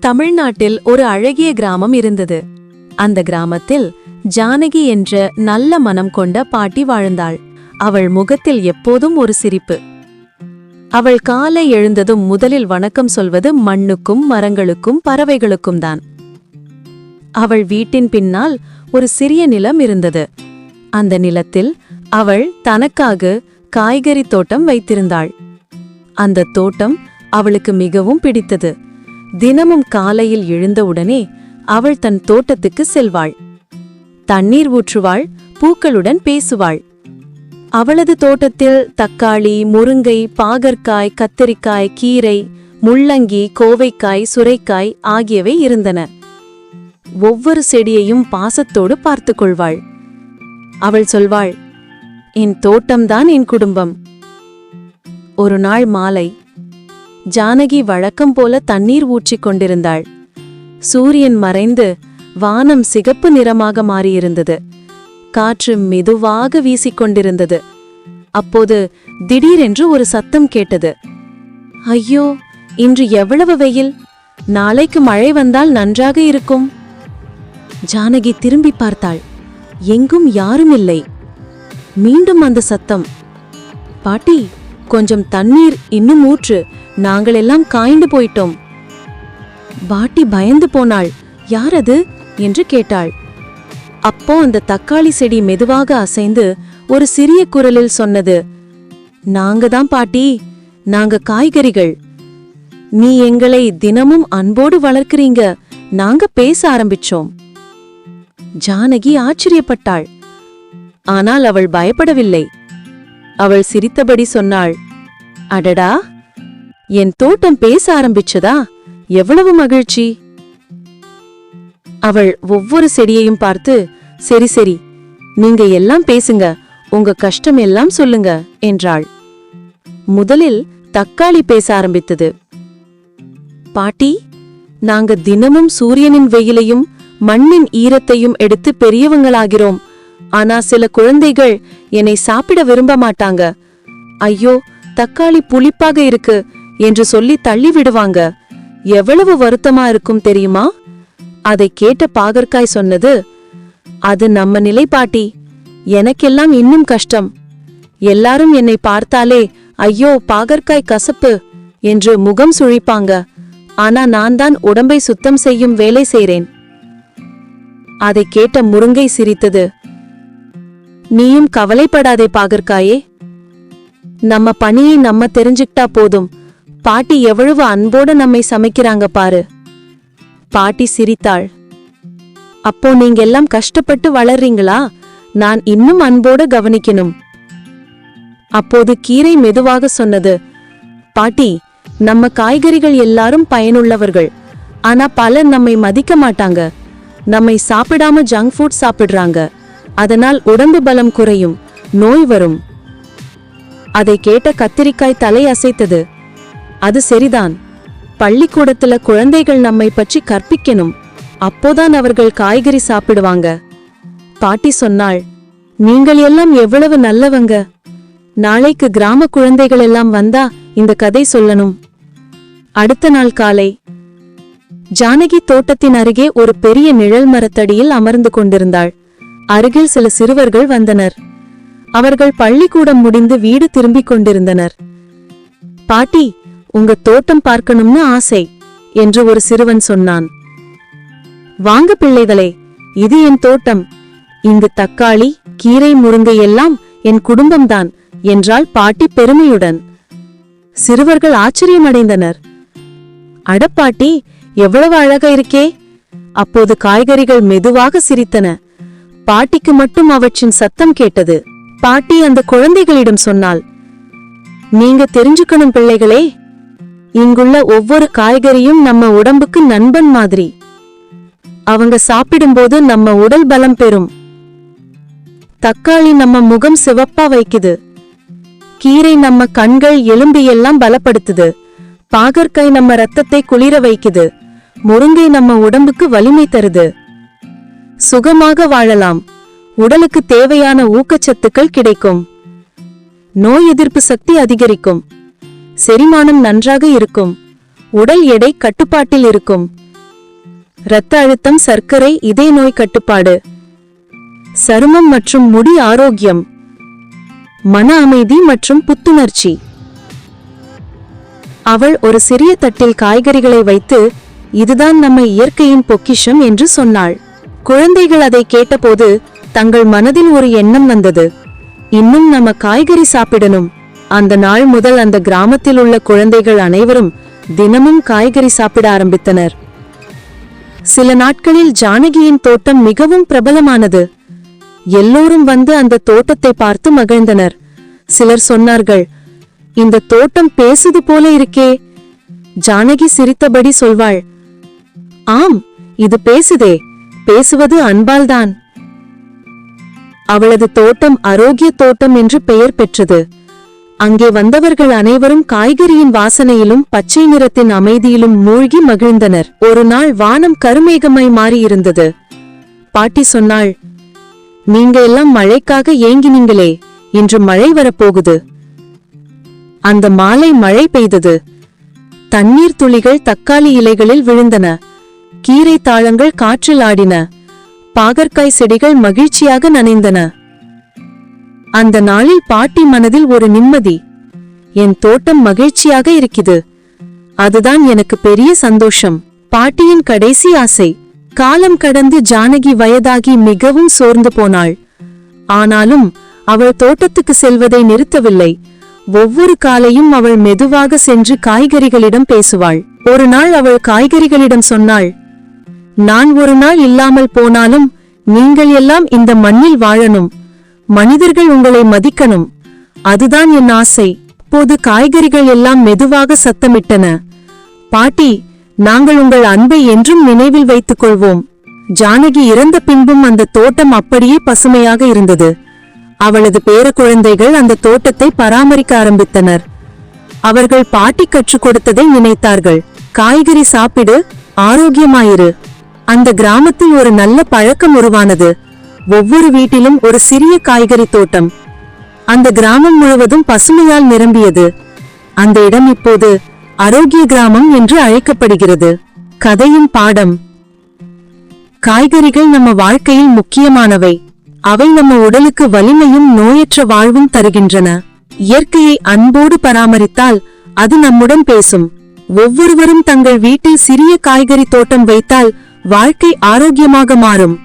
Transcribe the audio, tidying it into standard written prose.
தமிழ்நாட்டில் ஒரு அழகிய கிராமம் இருந்தது. அந்த கிராமத்தில் ஜானகி என்ற நல்ல மனம் கொண்ட பாட்டி வாழ்ந்தாள். அவள் முகத்தில் எப்போதும் ஒரு சிரிப்பு. அவள் காலை எழுந்ததும் முதலில் வணக்கம் சொல்வது மண்ணுக்கும் மரங்களுக்கும் பறவைகளுக்கும் தான். அவள் வீட்டின் பின்னால் ஒரு சிறிய நிலம் இருந்தது. அந்த நிலத்தில் அவள் தனக்காக காய்கறி தோட்டம் வைத்திருந்தாள். அந்த தோட்டம் அவளுக்கு மிகவும் பிடித்தது. தினமும் காலையில் எழுந்தவுடனே அவள் தன் தோட்டத்துக்கு செல்வாள். தண்ணீர் ஊற்றுவாள், பூக்களுடன் பேசுவாள். அவளது தோட்டத்தில் தக்காளி, முருங்கை, பாகற்காய், கத்தரிக்காய், கீரை, முள்ளங்கி, கோவைக்காய், சுரைக்காய் ஆகியவை இருந்தன. ஒவ்வொரு செடியையும் பாசத்தோடு பார்த்து கொள்வாள். அவள் சொல்வாள், என் தோட்டம்தான் என் குடும்பம். ஒரு நாள் மாலை ஜானகி வழக்கம் போல தண்ணீர் ஊற்றிக் கொண்டிருந்தாள். சூரியன் மறைந்து வானம் சிகப்பு நிறமாக மாறியிருந்தது. காற்று மெதுவாக வீசிக்கொண்டிருந்தது. அப்போது திடீரென்று ஒரு சத்தம் கேட்டது. ஐயோ, இன்று எவ்வளவு வெயில்! நாளைக்கு மழை வந்தால் நன்றாக இருக்கும். ஜானகி திரும்பி பார்த்தாள். எங்கும் யாரும் இல்லை. மீண்டும் அந்த சத்தம். பாட்டி, கொஞ்சம் தண்ணீர் இன்னும் ஊற்று, நாங்கள் எல்லாம் காய்ந்து போயிட்டோம். பாட்டி பயந்து போனாள். யார் அது என்று கேட்டாள். அப்போ அந்த தக்காளி செடி மெதுவாக அசைந்து ஒரு சிறிய குரலில் சொன்னது, நாங்க தான் பாட்டி, நாங்க காய்கறிகள். நீ எங்களை தினமும் அன்போடு வளர்க்கிறீங்க, நாங்க பேச ஆரம்பிச்சோம். ஜானகி ஆச்சரியப்பட்டாள். ஆனால் அவள் பயப்படவில்லை. அவள் சிரித்தபடி சொன்னாள், அடடா, என் தோட்டம் பேச ஆரம்பிச்சதா? எவ்வளவு மகிழ்ச்சி! அவள் ஒவ்வொரு செடியையும் பார்த்து, சரி சரி, நீங்க எல்லாம் பேசுங்க, உங்க கஷ்டம் எல்லாம் சொல்லுங்க என்றாள். முதலில் தக்காளி பேச ஆரம்பித்தது. பாட்டி, நாங்க தினமும் சூரியனின் வெயிலையும் மண்ணின் ஈரத்தையும் எடுத்து பெரியவங்களாகிறோம். ஆனா சில குழந்தைகள் என்னை சாப்பிட விரும்ப மாட்டாங்க. ஐயோ, தக்காளி புளிப்பாக இருக்கு என்று சொல்லி தள்ளி விடுவாங்க. எவ்வளவு வருத்தமா இருக்கும் தெரியுமா? அதை கேட்ட பாகற்காய் சொன்னது, அது நம்ம நிலை பாட்டி. எனக்கெல்லாம் இன்னும் கஷ்டம். எல்லாரும் என்னை பார்த்தாலே ஐயோ பாகற்காய் கசப்பு என்று முகம் சுழிப்பாங்க. ஆனா நான் தான் உடம்பை சுத்தம் செய்யும் வேலை செய்றேன். அதை கேட்ட முருங்கை சிரித்தது. நீயும் கவலைப்படாதே பாகற்காயே, நம்ம பணியை நம்ம தெரிஞ்சுக்கிட்டா போதும். பாட்டி எவ்வளவு அன்போட நம்மை சமைக்கிறாங்க பாரு. பாட்டி சிரித்தாள். அப்போ நீங்க எல்லாம் கஷ்டப்பட்டு வளர்றீங்களா? நான் இன்னும் அன்போட கவனிக்கணும். அப்போது கீரை மெதுவாக சொன்னது, பாட்டி, நம்ம காய்கறிகள் எல்லாரும் பயனுள்ளவர்கள். ஆனா பலர் நம்மை மதிக்க மாட்டாங்க. நம்மை சாப்பிடாம ஜங்க் ஃபுட் சாப்பிடுறாங்க. அதனால் உடம்பு பலம் குறையும், நோய் வரும். அதை கேட்ட கத்திரிக்காய் தலை அசைத்தது. அது சரிதான். பள்ளிக்கூடத்துல குழந்தைகள் நம்மை பற்றி கற்பிக்கணும். அப்போதான் அவர்கள் காய்கறி சாப்பிடுவாங்க. பாட்டி சொன்னாள், நீங்கள் எல்லாம் எவ்வளவு நல்லவங்க. நாளைக்கு கிராம குழந்தைகள் எல்லாம் வந்தா இந்த கதை சொல்லணும். அடுத்த நாள் காலை ஜானகி தோட்டத்தின் அருகே ஒரு பெரிய நிழல் மரத்தடியில் அமர்ந்து கொண்டிருந்தாள். அருகில் சில சிறுவர்கள் வந்தனர். அவர்கள் பள்ளிக்கூடம் முடிந்து வீடு திரும்பிக் கொண்டிருந்தனர். பாட்டி, உங்க தோட்டம் பார்க்கணும்னு ஆசை என்று ஒரு சிறுவன் சொன்னான். வாங்க பிள்ளைகளே, இது என் தோட்டம். இங்கு தக்காளி, கீரை, முருங்கை எல்லாம் என் குடும்பம்தான் என்றாள் பாட்டி பெருமையுடன். சிறுவர்கள் ஆச்சரியமடைந்தனர். அடப்பாட்டி, எவ்வளவு அழகா இருக்கே! அப்போது காய்கறிகள் மெதுவாக சிரித்தன. பாட்டிக்கு மட்டும் அவற்றின் சத்தம் கேட்டது. பாட்டி அந்த குழந்தைகளிடம் சொன்னாள், நீங்க தெரிஞ்சுக்கணும் பிள்ளைகளே, இங்குள்ள ஒவ்வொரு காய்கறியும் நம்ம உடம்புக்கு நண்பன் மாதிரி. அவங்க சாப்பிடும்போது நம்ம உடல் பலம் பெறும். தக்காளி நம்ம முகம் சிவப்பா வைக்குது. கீரை நம்ம கண்கள், எலும்பு எல்லாம் பலப்படுத்துது. பாகற்காய் நம்ம ரத்தத்தை குளிர வைக்குது. முருங்கை நம்ம உடம்புக்கு வலிமை தருது. சுகமாக வாழலாம். உடலுக்கு தேவையான ஊக்கச்சத்துக்கள் கிடைக்கும். நோய் எதிர்ப்பு சக்தி அதிகரிக்கும். செரிமானம் நன்றாக இருக்கும். உடல் எடை கட்டுப்பாட்டில் இருக்கும். இரத்த அழுத்தம், சர்க்கரை, இதய நோய் கட்டுப்பாடு, சருமம் மற்றும் முடி ஆரோக்கியம், மன அமைதி மற்றும் புத்துணர்ச்சி. அவள் ஒரு சிறிய தட்டில் காய்கறிகளை வைத்து, இதுதான் நம்ம இயற்கையின் பொக்கிஷம் என்று சொன்னாள். குழந்தைகள் அதை கேட்டபோது தங்கள் மனதில் ஒரு எண்ணம் வந்தது. இன்னும் நம்ம காய்கறி சாப்பிடணும். அந்த நாள் முதல் அந்த கிராமத்தில் உள்ள குழந்தைகள் அனைவரும் தினமும் காய்கறி சாப்பிட ஆரம்பித்தனர். சில நாட்களில் ஜானகியின் தோட்டம் மிகவும் பிரபலமானது. எல்லோரும் வந்து அந்த தோட்டத்தை பார்த்து மகிழ்ந்தனர். சிலர் சொன்னார்கள், இந்த தோட்டம் பேசுது போல இருக்கே. ஜானகி சிரித்தபடி சொல்வாள், ஆம், இது பேசுதே. பேசுவது அன்பால்தான். அவளது தோட்டம் ஆரோக்கிய தோட்டம் என்று பெயர் பெற்றது. அங்கே வந்தவர்கள் அனைவரும் காய்கறியின் வாசனையிலும் பச்சை நிறத்தின் அமைதியிலும் மூழ்கி மகிழ்ந்தனர். ஒரு நாள் வானம் கருமேகமாய் மாறியிருந்தது. பாட்டி சொன்னாள், நீங்க எல்லாம் மழைக்காக ஏங்கினீங்களே, இன்று மழை வரப்போகுது. அந்த மாலை மழை பெய்தது. தண்ணீர் துளிகள் தக்காளி இலைகளில் விழுந்தன. கீரை தாளங்கள் காற்றில் ஆடின. பாகற்காய் செடிகள் மகிழ்ச்சியாக நனைந்தன. அந்த நாளில் பாட்டி மனதில் ஒரு நிம்மதி. என் தோட்டம் மகிழ்ச்சியாக இருக்குது. அதுதான் எனக்கு பெரிய சந்தோஷம். பாட்டியின் கடைசி ஆசை. காலம் கடந்து ஜானகி வயதாகி மிகவும் சோர்ந்து போனாள். ஆனாலும் அவள் தோட்டத்துக்கு செல்வதை நிறுத்தவில்லை. ஒவ்வொரு காலையும் அவள் மெதுவாக சென்று காய்கறிகளிடம் பேசுவாள். ஒரு நாள் அவள் காய்கறிகளிடம் சொன்னாள், நான் ஒரு நாள் இல்லாமல் போனாலும் நீங்கள் எல்லாம் இந்த மண்ணில் வாழணும். மனிதர்கள் உங்களை மதிக்கணும். அதுதான் என் ஆசை. அப்போது காய்கறிகள் எல்லாம் மெதுவாக சத்தமிட்டன. பாட்டி, நாங்கள் உங்கள் அன்பை என்றும் நினைவில் வைத்துக் கொள்வோம். ஜானகி இறந்த பின்பும் அந்த தோட்டம் அப்படியே பசுமையாக இருந்தது. அவளது பேர குழந்தைகள் அந்த தோட்டத்தை பராமரிக்க ஆரம்பித்தனர். அவர்கள் பாட்டி கற்றுக் கொடுத்ததை நினைத்தார்கள். காய்கறி சாப்பிடு, ஆரோக்கியமாயிரு. அந்த கிராமத்தில் ஒரு நல்ல பழக்கம் உருவானது. ஒவ்வொரு வீட்டிலும் ஒரு சிறிய காய்கறி தோட்டம். அந்த கிராமம் முழுவதும் பசுமையால் நிரம்பியது. அந்த இடம் இப்போது ஆரோக்கிய கிராமம் என்று அழைக்கப்படுகிறது. கதையின் பாடம். காய்கறிகள் நம்ம வாழ்க்கையில் முக்கியமானவை. அவை நம்ம உடலுக்கு வலிமையும் நோயற்ற வாழ்வும் தருகின்றன. இயற்கையை அன்போடு பராமரித்தால் அது நம்முடன் பேசும். ஒவ்வொருவரும் தங்கள் வீட்டில் சிறிய காய்கறி தோட்டம் வைத்தால் வாழ்க்கை ஆரோக்கியமாக மாறும்.